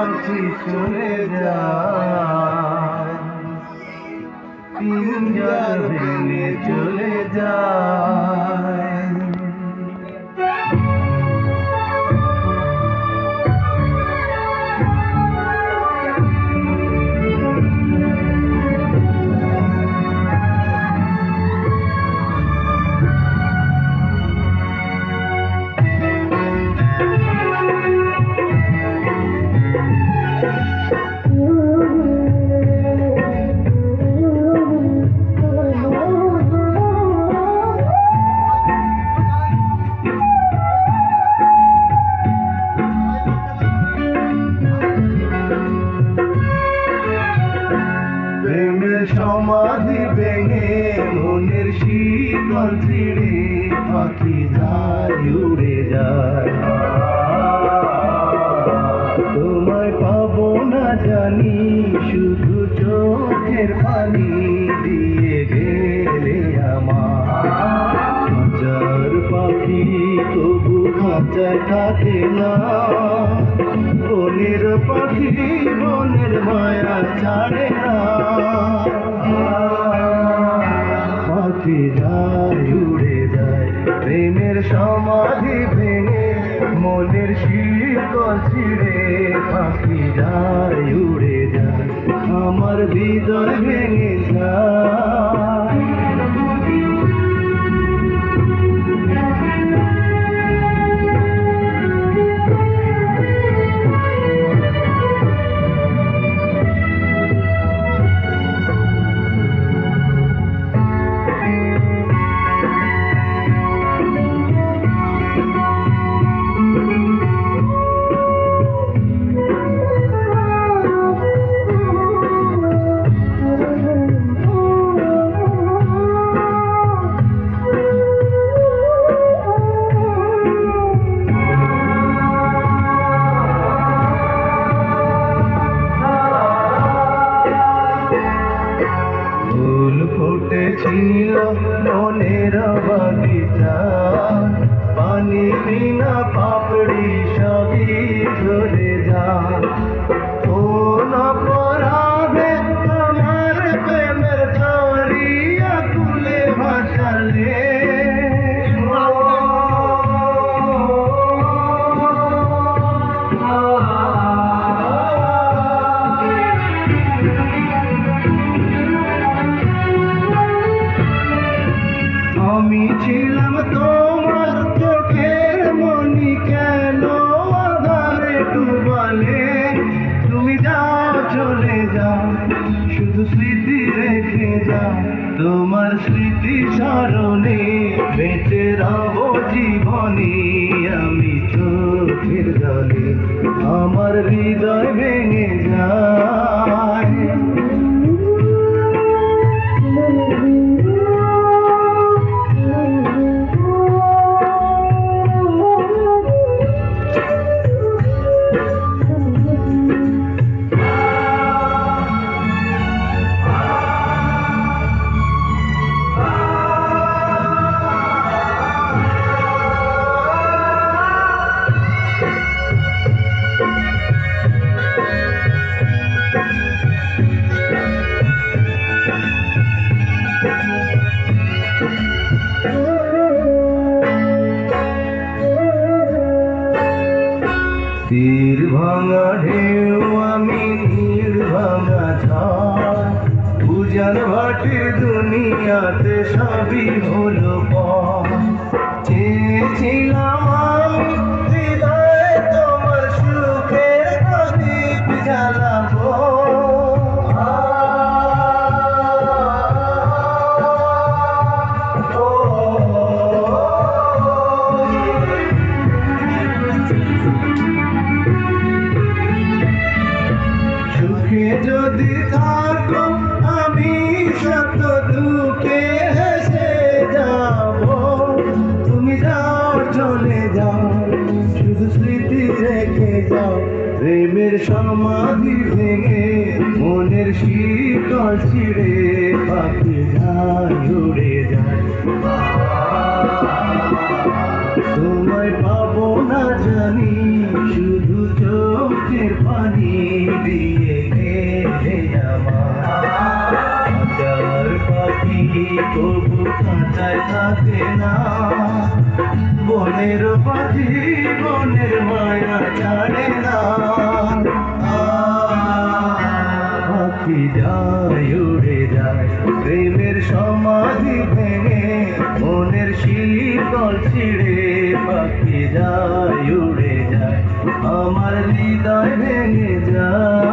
পাখি চলে যায়, পিঞ্জর ভেঙে চলে যায়। সমাধি ভেঙে মনের শীতল ছিঁড়ে পাখি যায় উড়ে যায়। তোমায় পাবো না জানি, শুধু চোখের পানি দিয়ে গেলে আমার। হাজার পাখি তবু খাঁচায় থাকে না, বনের পাখি বনের মায়া ছাড়ে না। পাখি যায় উড়ে যায়, প্রেমের সমাধি ভেঙে মনের শীতল ছিঁড়ে পাখি যায় উড়ে যায়, আমার হৃদয় ভেঙে যায়। ছিল মনের বাগিচা, পানি বিনা পাপড়ি সবই ঝরে যায়। কোন অপরাধে আমার প্রেমের ঝরিয়া তুলে ভাসালে, আমি ছিলাম তোমার চোখের মনি, কেন আধারে ডুবালে? তুমি যাও চলে যাও, শুধু স্মৃতি রেখে যাও। তোমার স্মৃতি স্মরণে বেঁচে রব জীবনে, আমি চোখের জলে আমার হৃদয় ভেঙে যায়। তীর ভাঙা ঢেউ আমি নীর ভাঙা ঝড়, উজান ভাটির দুনিয়াতে সবই হলো পর। চেয়েছিলাম আমি হৃদয়ে তোমার সুখের প্রদীপ জ্বালাবো, যদি থাকো আমি শত দুঃখে হেসে যাব। তুমি যাও চলে যাও, শুধু স্মৃতি রেখে যাও। প্রেমের সমাধি ভেঙে মনের শীতল ছিঁড়ে পাখি যায় উড়ে যায়। তোমায় পাবো না জানি, শুধু চোখের পানি দিয়ে গেলে আমার হাজার পাখি তবু খাঁচায় থাকে না বনের পাখি বনের মায়া ছাড়ে না পাখি যায় উড়ে যায় প্রেমের সমাধি ভেঙে মনের শীতল ছিঁড়ে পাখি যায় উড়ে যায় আমার হৃদয় ভেঙে যায়